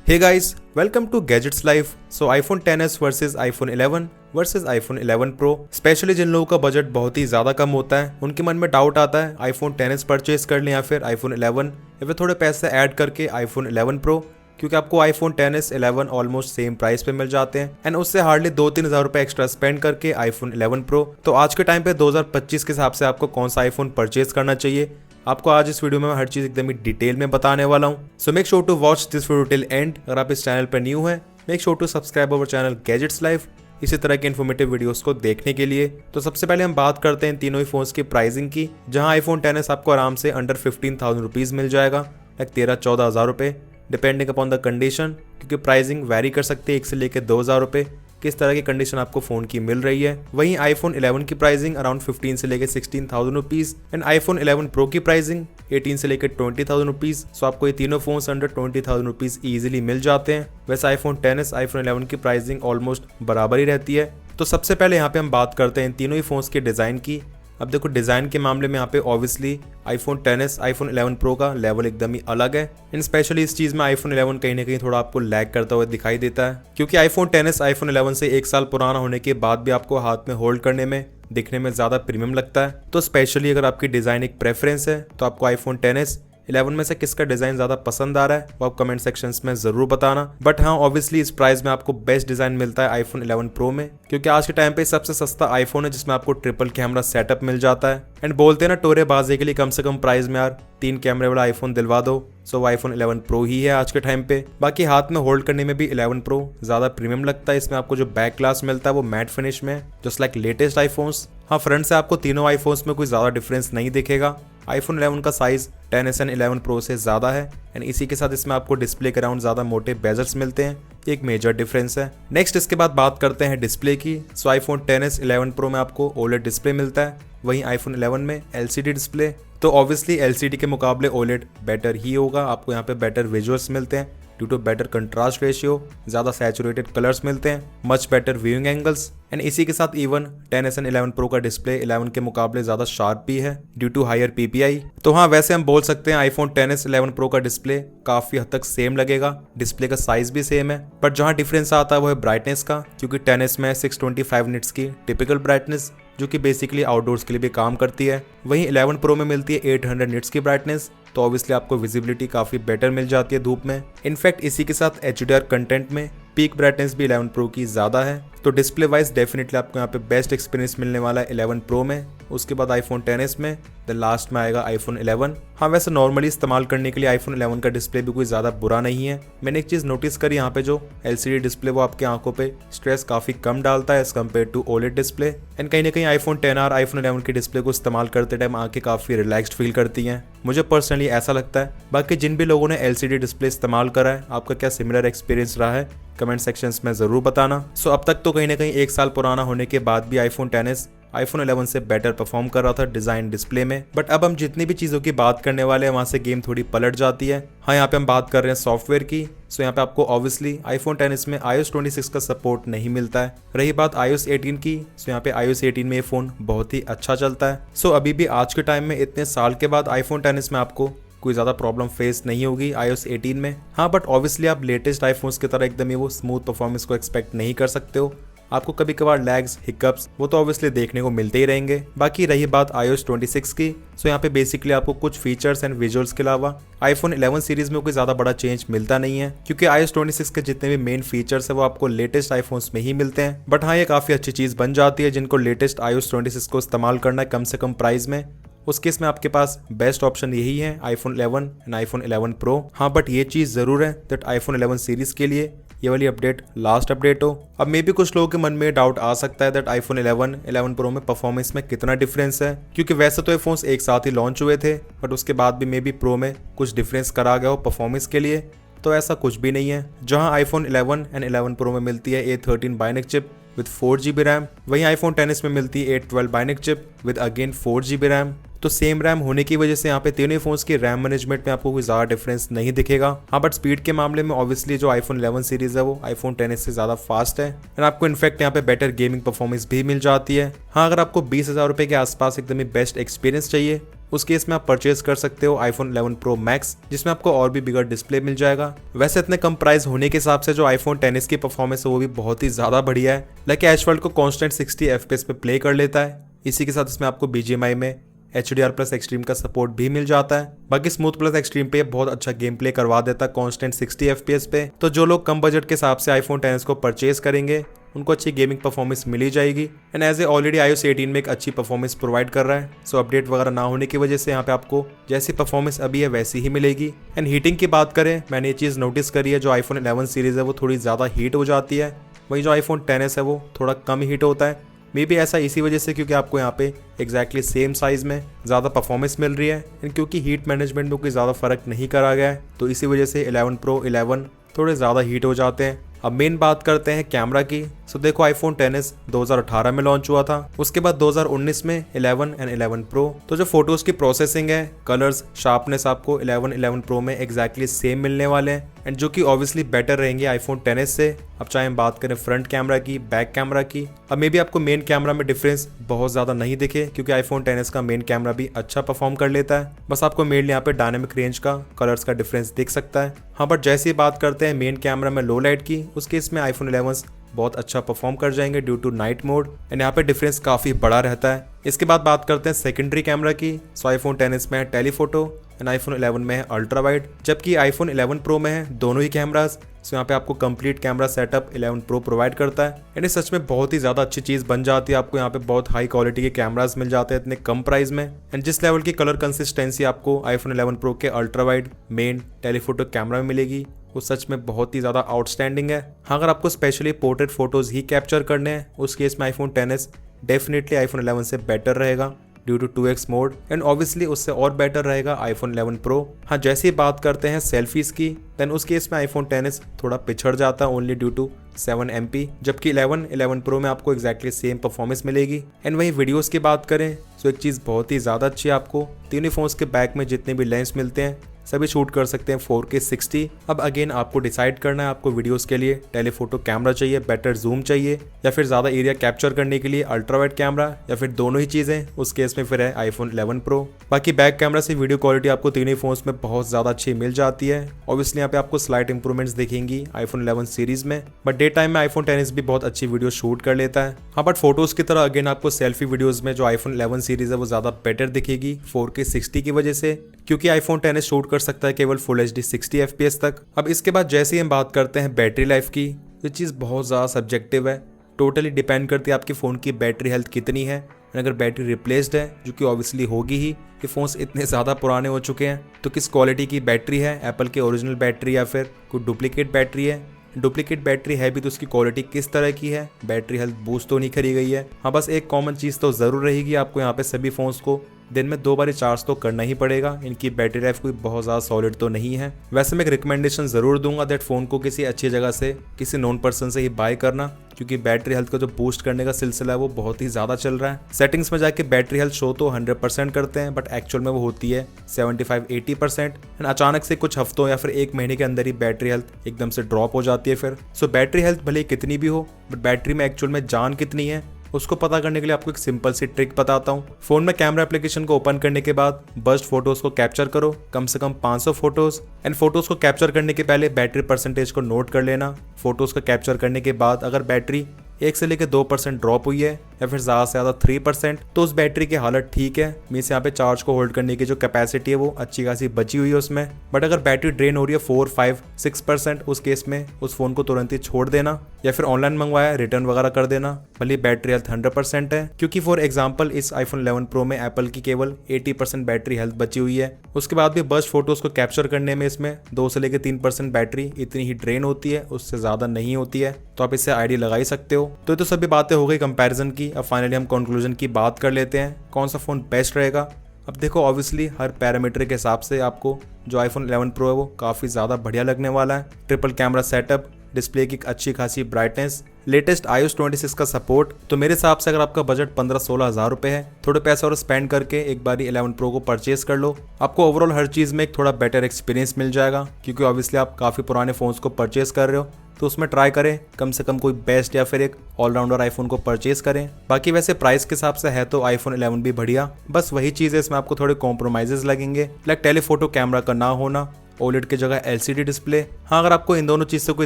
Hey guys, welcome to Gadgets Life. So iPhone XS versus iPhone 11 versus iPhone 11 Pro। Specially जिन लोगों का budget बहुत ही ज़्यादा कम होता है उनके मन में डाउट आता है iPhone XS परचेज कर लें या फिर iPhone 11 या फिर थोड़े पैसे ऐड करके iPhone 11 Pro, क्योंकि आपको iPhone XS 11 almost same price पे मिल जाते हैं एंड उससे हार्डली 2-3 हज़ार रुपए एक्स्ट्रा स्पेंड करके iPhone 11 Pro। तो आज के टाइम पे 2025 के हिसाब से आपको कौन सा आईफोन परचेज करना चाहिए, आपको आज इस वीडियो में मैं हर चीज एकदम ही डिटेल में बताने वाला हूँ। So make sure to watch this video till end. अगर आप इस चैनल पर न्यू हैं, make sure to subscribe our channel Gadgets Life इसी तरह के इन्फॉर्मेटिव वीडियोस को देखने के लिए। तो सबसे पहले हम बात करते हैं तीनों ही फोन्स की प्राइसिंग की, जहां आईफोन XS आपको आराम से अंडर 15,000 रुपीज़ मिल जाएगा, लाइक 13-14 हज़ार रुपये डिपेंडिंग अपॉन द कंडीशन, क्योंकि प्राइसिंग वैरी कर सकती है 1 से लेकर 2,000 रुपये, किस तरह की कंडीशन आपको फोन की मिल रही है। वहीं आईफोन 11 की प्राइसिंग अराउंड 15 से लेकर 16,000 रुपीज़ एंड आईफोन 11 प्रो की प्राइसिंग 18 से लेकर 20,000 रुपीज़। सो आपको ये तीनों फोन्स अंडर 20,000 रुपीज़ ईजिली मिल जाते हैं। वैसे आईफोन XS आईफोन 11 की प्राइसिंग ऑलमोस्ट बराबर ही रहती है। तो सबसे पहले यहाँ पे हम बात करते हैं तीनों ही फोन्स के डिज़ाइन की। अब देखो, डिज़ाइन के मामले में यहाँ पे obviously iPhone XS iPhone 11 pro का लेवल एकदम ही अलग है एंड स्पेशली इस चीज़ में आईफोन 11 कहीं ना कहीं थोड़ा आपको लैग करता हुआ दिखाई देता है, क्योंकि आईफोन XS आईफोन 11 से 1 साल पुराना होने के बाद भी आपको हाथ में होल्ड करने में दिखने में ज़्यादा प्रीमियम लगता है। तो स्पेशली अगर आपकी डिज़ाइन एक प्रेफरेंस है तो आपको आईफोन XS 11 में से किसका डिज़ाइन ज़्यादा पसंद आ रहा है वो आप कमेंट सेक्शंस में ज़रूर बताना। बट हाँ, ऑब्वियसली इस प्राइस में आपको बेस्ट डिज़ाइन मिलता है आईफोन 11 प्रो में, क्योंकि आज के टाइम पे सबसे सस्ता आईफोन है जिसमें आपको ट्रिपल कैमरा सेटअप मिल जाता है एंड बोलते हैं ना, टोरेबाजी के लिए कम से कम प्राइस में यार 3 कैमरे वाला आईफोन दिलवा दो। सो आईफोन 11 प्रो ही है आज के टाइम पे। बाकी हाथ में होल्ड करने में भी 11 प्रो ज़्यादा प्रीमियम लगता है। इसमें आपको जो बैक ग्लास मिलता है वो मैट फिनिश में, जस्ट लाइक लेटेस्ट आईफोन्स। हाँ, फ्रंट से आपको तीनों आईफोन्स में कोई ज़्यादा डिफरेंस नहीं दिखेगा। आईफोन 11 का साइज XS एंड 11 प्रो से ज़्यादा है एंड इसी के साथ इसमें आपको डिस्प्ले के अराउंड ज़्यादा मोटे बेजल्स मिलते हैं, एक मेजर डिफरेंस है। नेक्स्ट इसके बाद बात करते हैं डिस्प्ले की। सो आईफोन XS 11 प्रो में आपको OLED डिस्प्ले मिलता है, वहीं आईफोन 11 में LCD डिस्प्ले। तो ऑब्वियसली LCD के मुकाबले OLED बेटर ही होगा, आपको यहाँ पे बेटर विजुअल्स मिलते हैं due to better contrast ratio, ज़्यादा सैचुरेटेड कलर्स मिलते हैं, much better viewing angles and इसी के साथ इवन XS एंड 11 प्रो का डिस्प्ले 11 के मुकाबले ज़्यादा शार्प भी है ड्यू टू हायर PPI। तो हाँ, वैसे हम बोल सकते हैं आईफोन XS 11 प्रो का डिस्प्ले काफ़ी हद तक सेम लगेगा, डिस्प्ले का साइज भी सेम है, बट जहाँ डिफरेंस आता है वो है ब्राइटनेस का, क्योंकि XS में 625 निट्स की टिपिकल ब्राइटनेस जो कि बेसिकली आउटडोर्स के लिए भी काम करती है। वहीं 11 प्रो में मिलती है 800 निट्स की ब्राइटनेस, तो ऑब्वियसली आपको विजिबिलिटी काफ़ी बेटर मिल जाती है धूप में। इनफैक्ट इसी के साथ HDR कंटेंट में पीक ब्राइटनेस भी 11 प्रो की ज़्यादा है। तो डिस्प्ले वाइज डेफिनेटली आपको यहाँ पे बेस्ट एक्सपीरियंस मिलने वाला है 11 प्रो में। उसके बाद आईफोन XS में द लास्ट में आएगा आईफोन 11। हाँ, वैसे नॉर्मली इस्तेमाल करने के लिए आईफोन 11 का डिस्प्ले भी कोई ज़्यादा बुरा नहीं है। मैंने एक चीज़ नोटिस करी, यहाँ पे जो LCD डिस्प्ले वो आपके आंखों पे स्ट्रेस काफ़ी कम डालता है as compare to OLED display and कहीं ना कहीं आईफोन XR आईफोन 11 के डिस्प्ले को इस्तेमाल करते टाइम आंखें काफ़ी रिलैक्स्ड फील करती हैं, मुझे पर्सनली ऐसा लगता है। बाकी जिन भी लोगों ने LCD डिस्प्ले इस्तेमाल करा है, आपका क्या सिमिलर एक्सपीरियंस रहा है कमेंट सेक्शंस में ज़रूर बताना। सो अब तक तो कहीं ना कहीं 1 साल पुराना होने के बाद भी आईफोन XS आईफोन 11 से बेटर परफॉर्म कर रहा था डिज़ाइन डिस्प्ले में। बट अब हम जितनी भी चीज़ों की बात करने वाले हैं वहाँ से गेम थोड़ी पलट जाती है। हाँ, यहाँ पे हम बात कर रहे हैं सॉफ्टवेयर की। सो यहाँ पे आपको ऑब्वियसली आईफोन XS में iOS 26 का सपोर्ट नहीं मिलता है। रही बात iOS 18 की, सो यहाँ पे iOS 18 में ये फ़ोन बहुत ही अच्छा चलता है। सो अभी भी आज के टाइम में इतने साल के बाद आईफोन XS में आपको कोई ज़्यादा प्रॉब्लम फेस नहीं होगी iOS 18 में। हाँ, बट ऑब्वियसली आप लेटेस्ट आईफोन्स की तरह एकदम ही वो स्मूथ परफॉर्मेंस को एक्सपेक्ट नहीं कर सकते हो। आपको कभी कभार लैग्स, हिकअप्स वो तो ऑब्वियसली देखने को मिलते ही रहेंगे। बाकी रही बात iOS 26 की, सो यहाँ पे बेसिकली आपको कुछ फीचर्स एंड विजुअल्स के अलावा आईफोन 11 सीरीज में कोई ज़्यादा बड़ा चेंज मिलता नहीं है, क्योंकि iOS 26 के जितने भी मेन फीचर्स है वो आपको लेटेस्ट आईफोन्स में ही मिलते हैं। बट हाँ, ये काफ़ी अच्छी चीज़ बन जाती है जिनको लेटेस्ट iOS 26 को इस्तेमाल करना है कम से कम प्राइस में। उस केस में आपके पास बेस्ट ऑप्शन यही है आईफोन 11 एंड आईफोन 11 प्रो। हाँ, बट ये चीज़ ज़रूर है दैट आईफोन 11 सीरीज़ के लिए ये वाली अपडेट लास्ट अपडेट हो। अब मे भी कुछ लोगों के मन में डाउट आ सकता है दैट आईफोन 11 प्रो में परफॉर्मेंस में कितना डिफरेंस है, क्योंकि वैसे तो ये फोन्स एक साथ ही लॉन्च हुए थे, बट उसके बाद भी मे बी प्रो में कुछ डिफरेंस करा गया हो परफॉर्मेंस के लिए। तो ऐसा कुछ भी नहीं है। जहाँ आईफोन 11 एंड 11 प्रो में मिलती है A13 bionic chip with 4GB RAM, वहीं आईफोन XS में मिलती है A12 bionic chip with again 4GB RAM. तो सेम रैम होने की वजह से यहाँ पे तीनों फोन्स की रैम मैनेजमेंट में आपको कोई ज़्यादा डिफरेंस नहीं दिखेगा। हाँ, बट स्पीड के मामले में ऑब्वियसली जो iPhone 11 सीरीज है वो iPhone XS से ज़्यादा फास्ट है एंड आपको इनफैक्ट यहाँ पे बेटर गेमिंग परफॉर्मेंस भी मिल जाती है। हाँ, अगर आपको 20,000 रुपये के आसपास एकदम ही बेस्ट एक्सपीरियंस चाहिए उस केस में आप परचेज कर सकते हो iPhone 11 Pro Max, जिसमें आपको और भी बिगर डिस्प्ले मिल जाएगा। वैसे इतने कम प्राइस होने के हिसाब से जो iPhone XS की परफॉर्मेंस है वो भी बहुत ही ज़्यादा बढ़िया है। लाइक एशवर्ल्ड को कॉन्स्टेंट 60 FPS पे प्ले कर लेता है। इसी के साथ इसमें आपको BGMI में HDR+ एक्सट्रीम का सपोर्ट भी मिल जाता है। बाकी स्मूथ प्लस एक्सट्रीम पे बहुत अच्छा गेम प्ले करवा देता है कॉन्स्टेंट 60 FPS पे। तो जो लोग कम बजट के हिसाब से iPhone XS को परचेज करेंगे उनको अच्छी गेमिंग परफॉर्मेंस मिल ही जाएगी and as a already iOS 18 में एक अच्छी परफॉर्मेंस प्रोवाइड कर रहा है। सो अपडेट वगैरह ना होने की वजह से यहाँ पे आपको जैसी परफॉर्मेंस अभी है वैसी ही मिलेगी। एंड हीटिंग की बात करें, मैंने ये चीज़ नोटिस करी है, जो iPhone 11 सीरीज़ है वो थोड़ी ज़्यादा हीट हो जाती है, वहीं जो iPhone XS है वो थोड़ा कम हीट होता है। मे बी ऐसा इसी वजह से क्योंकि आपको यहाँ पे एग्जैक्टली सेम साइज़ में ज़्यादा परफॉर्मेंस मिल रही है एंड क्योंकि हीट मैनेजमेंट में कोई ज़्यादा फ़र्क नहीं करा गया है तो इसी वजह से 11 Pro 11 थोड़े ज़्यादा हीट हो जाते हैं। अब मेन बात करते हैं कैमरा की। सो देखो iPhone XS 2018 में लॉन्च हुआ था, उसके बाद 2019 में 11 एंड 11 Pro। तो जो फोटोज़ की प्रोसेसिंग है, कलर्स, शार्पनेस आपको 11 Pro में एग्जैक्टली सेम मिलने वाले हैं एंड जो कि ऑब्वियसली बेटर रहेंगे iPhone XS से। अब चाहे हम बात करें फ्रंट कैमरा की, बैक कैमरा की, अब मे बी आपको मेन कैमरा में डिफरेंस बहुत ज़्यादा नहीं दिखे क्योंकि iPhone XS का मेन कैमरा भी अच्छा परफॉर्म कर लेता है। बस आपको मेनली यहाँ पे डायनामिक रेंज का, कलर्स का डिफरेंस दिख सकता है। हाँ, बट जैसे ही बात करते हैं मेन कैमरा में लो लाइट की, उस केस में iPhone 11 बहुत अच्छा परफॉर्म कर जाएंगे due to night mode and यहाँ पे डिफरेंस काफ़ी बड़ा रहता है। इसके बाद बात करते हैं सेकेंडरी कैमरा की। सो iPhone XS में है टेलीफोटो एंड iPhone 11 में है अल्ट्रा वाइड, जबकि iPhone 11 Pro में है दोनों ही कैमराज। सो यहाँ पे आपको complete camera setup 11 Pro provide करता है एंड ये सच में बहुत ही ज़्यादा अच्छी चीज़ बन जाती है। आपको यहाँ पे बहुत हाई क्वालिटी के कैमराज मिल जाते हैं इतने कम प्राइस में एंड जिस लेवल की कलर कंसिस्टेंसी आपको iPhone 11 Pro के ultra wide main telephoto camera में मिलेगी वो सच में बहुत ही ज़्यादा आउटस्टैंडिंग है। हाँ, अगर आपको स्पेशली पोर्ट्रेट फोटोज़ ही कैप्चर करने हैं उस केस में iPhone XS डेफिनेटली iPhone 11 से बेटर रहेगा due to 2x mode and obviously उससे और बेटर रहेगा iPhone 11 Pro। हाँ, जैसे ही बात करते हैं सेल्फीज की, देन उस केस में iPhone XS थोड़ा पिछड़ जाता है ओनली ड्यू टू 7 MP, जबकि 11 Pro में आपको एग्जैक्टली सेम परफॉर्मेंस मिलेगी। एंड वहीं वीडियोस की बात करें तो एक चीज़ बहुत ही ज़्यादा अच्छी है, आपको तीनों फोन्स के बैक में जितने भी लेंस मिलते हैं सभी शूट कर सकते हैं 4K 60। अब अगेन आपको डिसाइड करना है आपको वीडियोस के लिए टेलीफोटो कैमरा चाहिए, बेटर जूम चाहिए, या फिर ज़्यादा एरिया कैप्चर करने के लिए अल्ट्रा वाइड कैमरा, या फिर दोनों ही चीज़ें। उस केस में फिर है iPhone 11 Pro। बाकी बैक कैमरा से वीडियो क्वालिटी आपको तीनों फोन्स में बहुत ज़्यादा अच्छी मिल जाती है। ऑब्वियसली यहाँ पे आपको स्लाइट इंप्रूवमेंट्स दिखेंगी iPhone 11 सीरीज में, बट डे टाइम में iPhone XS भी बहुत अच्छी वीडियो शूट कर लेता है। हाँ, बट फोटोज़ की तरह अगेन आपको सेल्फी वीडियोज़ में जो iPhone 11 सीरीज है वो ज़्यादा बेटर दिखेगी 4K 60 की वजह से, क्योंकि iPhone XS शूट कर सकता है केवल Full HD 60 FPS तक। अब इसके बाद जैसे ही हम बात करते हैं बैटरी लाइफ की, ये चीज़ बहुत ज़्यादा सब्जेक्टिव है, टोटली डिपेंड करती है आपके फ़ोन की बैटरी हेल्थ कितनी है। अगर बैटरी रिप्लेस्ड है, जो कि ऑब्वियसली होगी ही, ये फ़ोन्स इतने ज़्यादा पुराने हो चुके हैं, तो किस क्वालिटी की बैटरी है, एप्पल की ओरिजिनल बैटरी या फिर कोई डुप्लीकेट बैटरी है। डुप्लीकेट बैटरी है भी तो उसकी क्वालिटी किस तरह की है, बैटरी हेल्थ बूस्ट तो नहीं करी गई है। हाँ, बस एक कॉमन चीज़ तो ज़रूर रहेगी, आपको यहाँ पे सभी फ़ोन्स को दिन में 2 बार चार्ज तो करना ही पड़ेगा। इनकी बैटरी लाइफ कोई बहुत ज़्यादा सॉलिड तो नहीं है। वैसे मैं एक रिकमेंडेशन ज़रूर दूंगा दैट फ़ोन को किसी अच्छी जगह से, किसी नॉन पर्सन से ही बाय करना, क्योंकि बैटरी हेल्थ को जो बूस्ट करने का सिलसिला है वो बहुत ही ज़्यादा चल रहा है। सेटिंग्स में जाके बैटरी हेल्थ शो तो 100% करते हैं, बट एक्चुअल में वो होती है 75-80%। एंड अचानक से कुछ हफ्तों या फिर 1 महीने के अंदर ही बैटरी हेल्थ एकदम से ड्रॉप हो जाती है फिर। सो बैटरी हेल्थ भले कितनी भी हो, बट बैटरी में एक्चुअल में जान कितनी है उसको पता करने के लिए आपको एक सिंपल सी ट्रिक बताता हूँ। फोन में कैमरा एप्लीकेशन को ओपन करने के बाद बस्ट फोटोज को कैप्चर करो, कम से कम 500 फोटोज। एंड फोटोज को कैप्चर करने के पहले बैटरी परसेंटेज को नोट कर लेना। फोटोज को कैप्चर करने के बाद अगर बैटरी 1 से लेकर 2% ड्रॉप हुई है या फिर ज़्यादा से ज़्यादा 3%, तो उस बैटरी की हालत ठीक है, मीन्स यहाँ पे चार्ज को होल्ड करने की जो कैपेसिटी है वो अच्छी खासी बची हुई है उसमें। बट अगर बैटरी ड्रेन हो रही है 4, 5, 6%, उस केस में उस फोन को तुरंत ही छोड़ देना, या फिर ऑनलाइन मंगवाया रिटर्न वगैरह कर देना, भले बैटरी हेल्थ 100% है। क्योंकि फॉर एग्जाम्पल इस iPhone 11 Pro में एप्पल की केवल 80% बैटरी हेल्थ बची हुई है। उसके बाद भी बस्ट फोटोज को कैप्चर करने में इसमें 2 से लेकर 3% बैटरी इतनी ही ड्रेन होती है, उससे ज़्यादा नहीं होती है। तो आप इससे आईडी लगा ही सकते हो। तो ये तो सभी बातें हो गई कंपैरिजन की। अब फाइनली हम कंक्लूजन की बात कर लेते हैं, कौन सा फ़ोन बेस्ट रहेगा। अब देखो, ऑब्वियसली हर पैरामीटर के हिसाब से आपको जो iPhone 11 Pro है वो काफ़ी ज़्यादा बढ़िया लगने वाला है। ट्रिपल कैमरा सेटअप, डिस्प्ले की अच्छी खासी ब्राइटनेस लेटेस्ट iOS 26 का सपोर्ट। तो मेरे हिसाब से अगर आपका बजट 15-16 हज़ार रुपए है, थोड़े पैसे और स्पेंड करके एक बारी 11 Pro को परचेज कर लो। आपको ओवरऑल हर चीज़ में एक थोड़ा बेटर एक्सपीरियंस मिल जाएगा, क्योंकि ऑब्वियसली आप काफ़ी पुराने फ़ोन्स को परचेज कर रहे हो, तो उसमें ट्राई करें कम से कम कोई बेस्ट या फिर एक ऑलराउंडर आईफोन को परचेज करें। बाकी वैसे प्राइस के हिसाब से है तो iPhone 11 भी बढ़िया, बस वही चीज़ है इसमें आपको थोड़े कॉम्प्रोमाइजेस लगेंगे, लाइक टेलीफोटो कैमरा का ना होना, OLED की जगह LCD डिस्प्ले। हाँ, अगर आपको इन दोनों चीज़ से कोई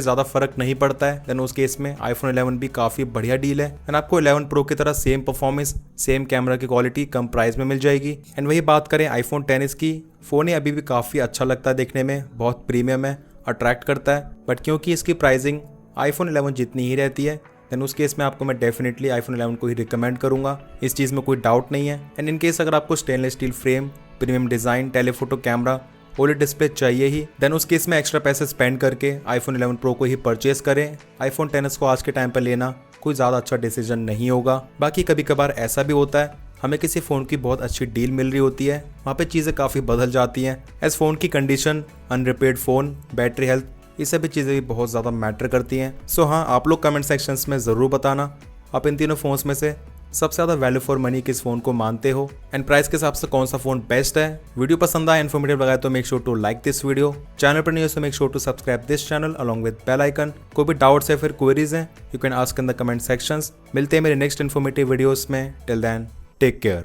ज़्यादा फर्क नहीं पड़ता है देन उस केस में iPhone 11 भी काफ़ी बढ़िया डील है, एंड आपको 11 Pro की तरह सेम परफॉर्मेंस, सेम कैमरा की क्वालिटी कम प्राइस में मिल जाएगी। एंड वही बात करें iPhone XS की, फ़ोन ही अभी भी काफ़ी अच्छा लगता है देखने में, बहुत प्रीमियम है, अट्रैक्ट करता है, बट क्योंकि इसकी प्राइसिंग iPhone 11 जितनी ही रहती है देन उस केस में आपको मैं डेफिनेटली iPhone 11 को ही रिकमेंड करूंगा, इस चीज़ में कोई डाउट नहीं है। एंड इन केस अगर आपको stainless steel frame, premium design, telephoto camera, OLED display चाहिए ही देन उस केस में एक्स्ट्रा पैसे स्पेंड करके iPhone 11 Pro को ही परचेज करें। iPhone XS को आज के टाइम पर लेना कोई ज़्यादा अच्छा डिसीजन नहीं होगा। बाकी कभी कभार ऐसा भी होता है हमें किसी फ़ोन की बहुत अच्छी डील मिल रही होती है, वहाँ पे चीज़ें काफ़ी बदल जाती हैं, एज फ़ोन की कंडीशन, अनरिपेयर्ड फ़ोन, बैटरी हेल्थ, ये सभी चीज़ें भी बहुत ज़्यादा मैटर करती हैं। सो हाँ, आप लोग कमेंट सेक्शंस में ज़रूर बताना आप इन तीनों फ़ोन्स में से सबसे ज़्यादा वैल्यू फॉर मनी किस फ़ोन को मानते हो, एंड प्राइस के हिसाब से कौन सा फ़ोन बेस्ट है। वीडियो पसंद आया, इन्फॉर्मेटिव लगा तो make sure to like this video. Channel पर नहीं हो तो make sure to subscribe this channel along with bell icon. कोई भी डाउट्स है फिर क्वेरीज हैं, you can ask in the comment sections. मिलते हैं मेरे नेक्स्ट इन्फॉर्मेटिव वीडियोस में, टिल देन टेक केयर।